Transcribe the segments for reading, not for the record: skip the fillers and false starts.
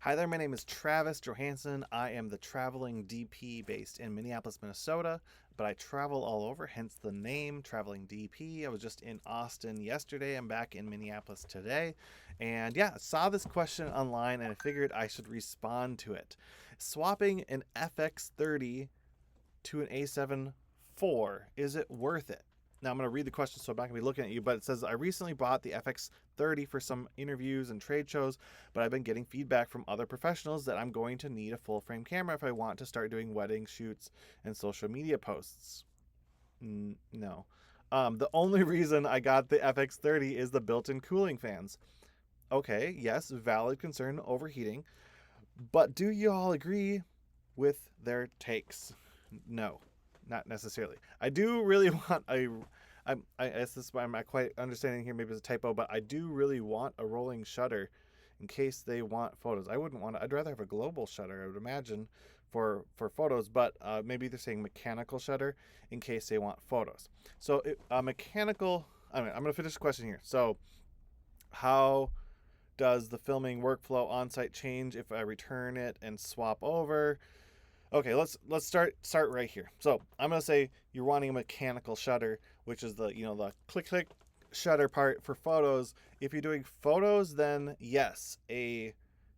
Hi there, my name is Travis Johansson. I am the traveling DP based in Minneapolis, Minnesota, but I travel all over, hence the name Traveling DP. I was just in Austin yesterday. I'm back in Minneapolis today. And yeah, I saw this question online and I figured I should respond to it. Swapping an FX30 to an A7 IV, is it worth it? Now I'm going to read the question, so I'm not going to be looking at you, but it says, I recently bought the FX30 for some interviews and trade shows, but I've been getting feedback from other professionals that I'm going to need a full frame camera if I want to start doing wedding shoots and social media posts. No. The only reason I got the FX30 is the built-in cooling fans. Okay, yes, valid concern overheating, but do you all agree with their takes? No, not necessarily. I do really want a. I guess this is why I'm not quite understanding here. Maybe it's a typo, but I do really want a rolling shutter in case they want photos. I wouldn't want to. I'd rather have a global shutter, I would imagine, for photos. But maybe they're saying mechanical shutter in case they want photos. So mechanical. I'm going to finish the question here. So, how does the filming workflow on site change if I return it and swap over? Okay, let's start right here. So I'm gonna say you're wanting a mechanical shutter, which is the the click shutter part for photos. If you're doing photos, then yes, a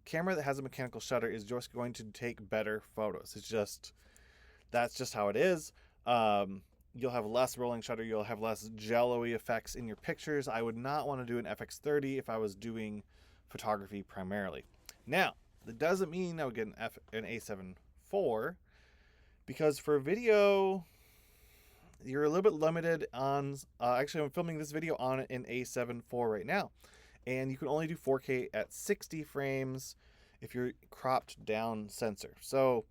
camera that has a mechanical shutter is just going to take better photos. That's just how it is. You'll have less rolling shutter. You'll have less jello-y effects in your pictures. I would not want to do an FX30 if I was doing photography primarily. Now, that doesn't mean I would get an A7 IV, because for video you're a little bit limited on actually I'm filming this video on an A7 IV right now, and you can only do 4K at 60 frames if you're cropped down sensor. So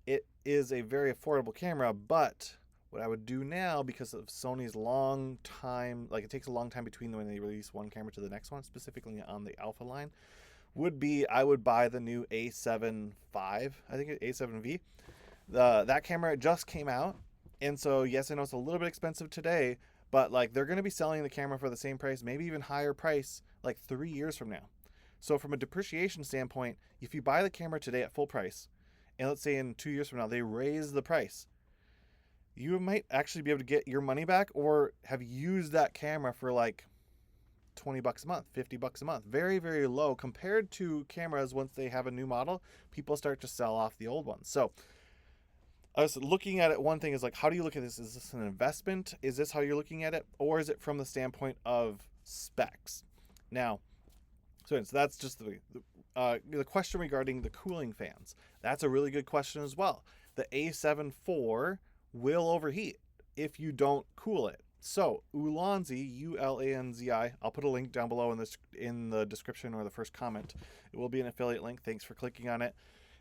it is a very affordable camera, but what I would do now, because of Sony's long time, like it takes a long time between when they release one camera to the next one, specifically on the Alpha line, would be I would buy the new A7iv, I think A7V. That camera just came out, and so yes, I know it's a little bit expensive today, but like they're going to be selling the camera for the same price, maybe even higher price, like 3 years from now. So from a depreciation standpoint, if you buy the camera today at full price, and let's say in 2 years from now they raise the price, you might actually be able to get your money back or have used that camera for like $20 a month, $50 a month. Very, very low compared to cameras. Once they have a new model, people start to sell off the old ones. So I was looking at it. One thing is like, how do you look at this? Is this an investment? Is this how you're looking at it? Or is it from the standpoint of specs? Now, so that's just the question regarding the cooling fans. That's a really good question as well. The A7 IV will overheat if you don't cool it. So ULANZI, ULANZI, I'll put a link down below in the description or the first comment. It will be an affiliate link. Thanks for clicking on it.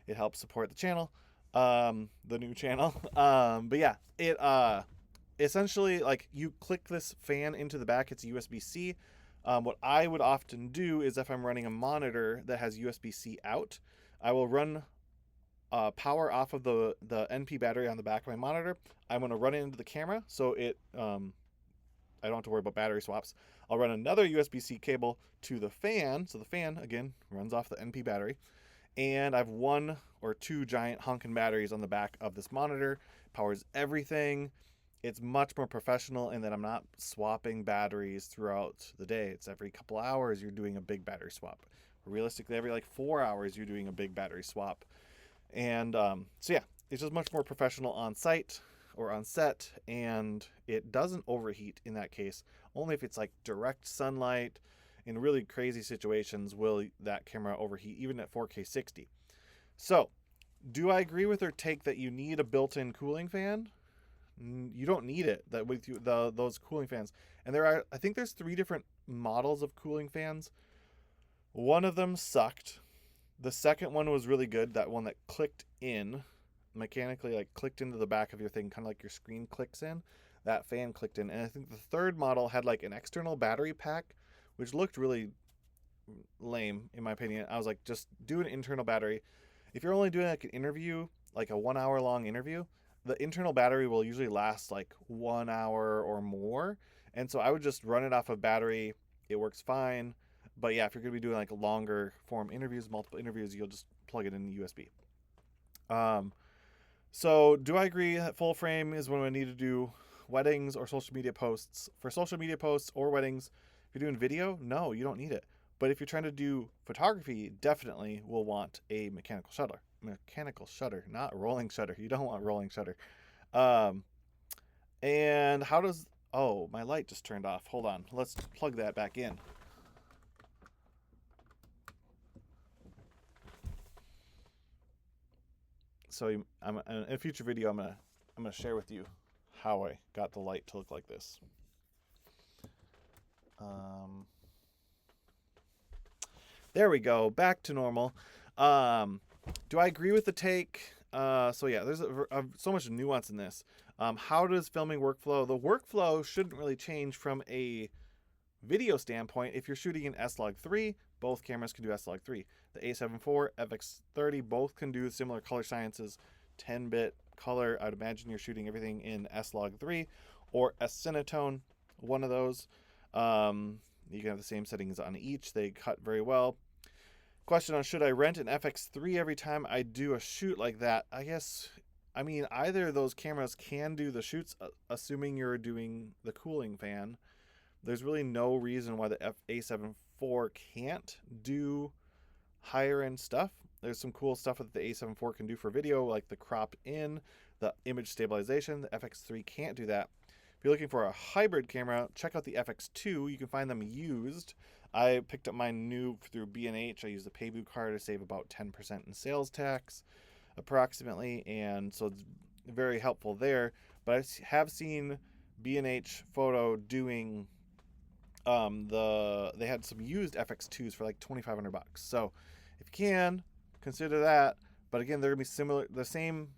It helps support the channel, the new channel. But yeah, it essentially, like, you click this fan into the back. It's USB-C. What I would often do is if I'm running a monitor that has USB-C out, I will run power off of the NP battery on the back of my monitor. I'm going to run it into the camera, so it I don't have to worry about battery swaps. I'll run another USB-C cable to the fan, so the fan again runs off the NP battery, and I have 1 or 2 giant honking batteries on the back of this monitor. Powers everything. It's much more professional in that I'm not swapping batteries throughout the day. It's every couple hours you're doing a big battery swap. Realistically, every like 4 hours you're doing a big battery swap. And so yeah, it's just much more professional on site or on set, and it doesn't overheat in that case. Only if it's like direct sunlight in really crazy situations will that camera overheat, even at 4K 60. So do I agree with her take that you need a built-in cooling fan? You don't need it. That with you, those cooling fans, and I think there's 3 different models of cooling fans. One of them sucked. The second one was really good. That one that clicked in mechanically, like clicked into the back of your thing, kind of like your screen clicks in. That fan clicked in. And I think the third model had like an external battery pack, which looked really lame in my opinion. I was like, just do an internal battery. If you're only doing like an interview, like a 1 hour long interview, the internal battery will usually last like 1 hour or more. And so I would just run it off of battery. It works fine. But yeah, if you're going to be doing like longer form interviews, multiple interviews, you'll just plug it in USB. So do I agree that full frame is when I need to do weddings or social media posts? For social media posts or weddings, if you're doing video, no, you don't need it. But if you're trying to do photography, definitely will want a mechanical shutter. Mechanical shutter, not rolling shutter. You don't want rolling shutter. And how does... Oh, my light just turned off. Hold on. Let's plug that back in. So in a future video, I'm gonna share with you how I got the light to look like this. There we go, back to normal. Do I agree with the take? So yeah, there's so much nuance in this. How does filming workflow? The workflow shouldn't really change from a video standpoint. If you're shooting in S-Log3, both cameras can do S-Log3. The A7 IV, FX30, both can do similar color sciences, 10-bit color. I'd imagine you're shooting everything in S-Log3 or S-Cinetone, one of those. You can have the same settings on each. They cut very well. Question on should I rent an FX3 every time I do a shoot like that? I mean, either of those cameras can do the shoots, assuming you're doing the cooling fan. There's really no reason why the A7 IV can't do higher end stuff. There's some cool stuff that the A7 IV can do for video, like the crop in, the image stabilization. The FX3 can't do that. If you're looking for a hybrid camera, check out the FX2. You can find them used. I picked up mine new through B&H. I used the Paybu card to save about 10% in sales tax, approximately, and so it's very helpful there. But I have seen B&H Photo doing they had some used FX2s for like $2,500. So if you can, consider that. But again, they're gonna be similar, the same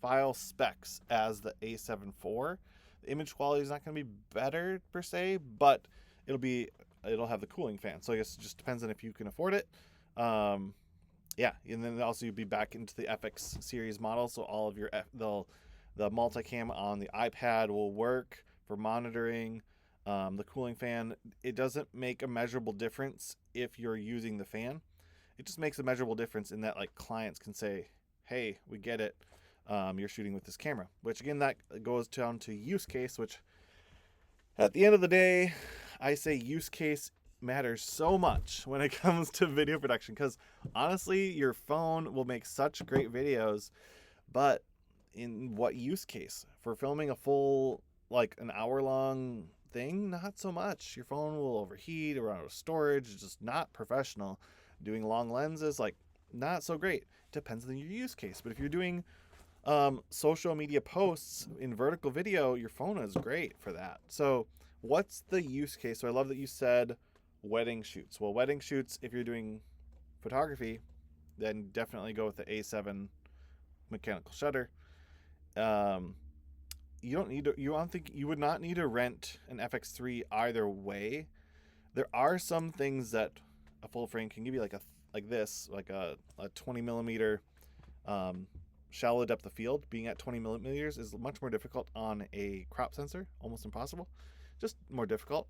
file specs as the A7 IV. The image quality is not gonna be better per se, but it'll have the cooling fan. So I guess it just depends on if you can afford it. Yeah, and then also you'll be back into the FX series model. So all of your the multicam on the iPad will work for monitoring. The cooling fan, it doesn't make a measurable difference if you're using the fan. It just makes a measurable difference in that like clients can say, hey, we get it. You're shooting with this camera, which again, that goes down to use case, which at the end of the day, I say use case matters so much when it comes to video production, because honestly, your phone will make such great videos, but in what use case? For filming a full, like an hour-long thing, not so much. Your phone will overheat, run out of storage. It's just not professional. Doing long lenses, like, not so great. Depends on your use case. But if you're doing social media posts in vertical video, your phone is great for that. So what's the use case? So I love that you said wedding shoots. Well, wedding shoots, if you're doing photography, then definitely go with the A7 mechanical shutter. You would not need to rent an FX3 either way. There are some things that a full frame can give you, like a 20 millimeter shallow depth of field. Being at 20 millimeters is much more difficult on a crop sensor, almost impossible, just more difficult.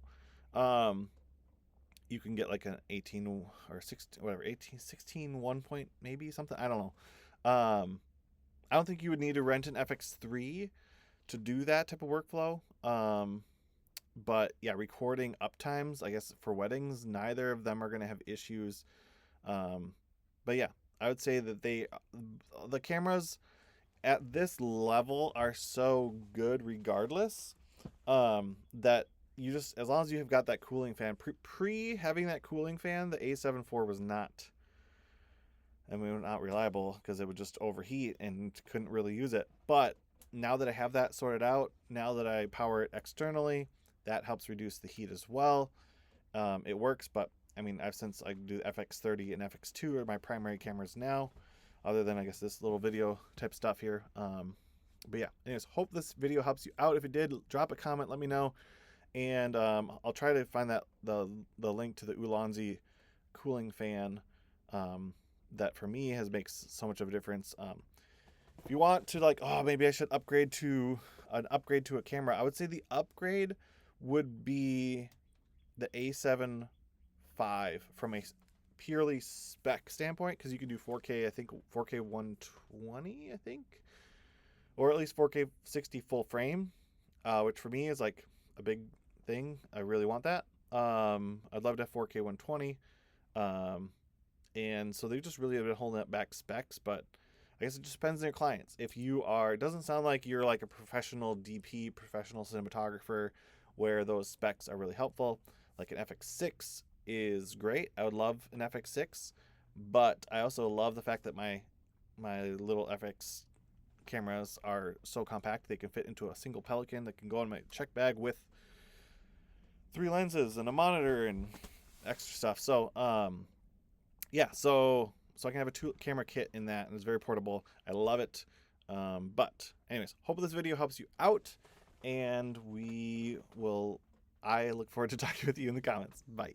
You can get like an 18 or 16, whatever, 16 1 point maybe, something, I don't know. I don't think you would need to rent an FX3 to do that type of workflow. But yeah, recording uptimes, I guess for weddings, neither of them are going to have issues. But yeah, I would say that the cameras at this level are so good regardless, that you just, as long as you have got that cooling fan, pre having that cooling fan, the A7 IV was not, not reliable because it would just overheat and couldn't really use it. But now that I have that sorted out, now that I power it externally, that helps reduce the heat as well. It works, but I mean, since I do FX30 and FX2 are my primary cameras now, other than I guess this little video type stuff here. But yeah, anyways, hope this video helps you out. If it did, drop a comment, let me know. And I'll try to find the link to the ULANZI cooling fan that for me makes so much of a difference. If you want to, like, oh, maybe I should upgrade to a camera, I would say the upgrade would be the A7 A7iv from a purely spec standpoint, because you can do 4K, I think 4K 120, I think, or at least 4K 60 full frame, which for me is like a big thing. I really want that. I'd love to have 4K 120. And so they've just really been holding up back specs, but I guess it just depends on your clients. If you are, it doesn't sound like you're like a professional DP, professional cinematographer, where those specs are really helpful. Like an FX6 is great. I would love an FX6, but I also love the fact that my little FX cameras are so compact they can fit into a single Pelican that can go in my check bag with 3 lenses and a monitor and extra stuff. So yeah, so I can have a 2-camera kit in that, and it's very portable. I love it. But anyways, hope this video helps you out, and I look forward to talking with you in the comments. Bye.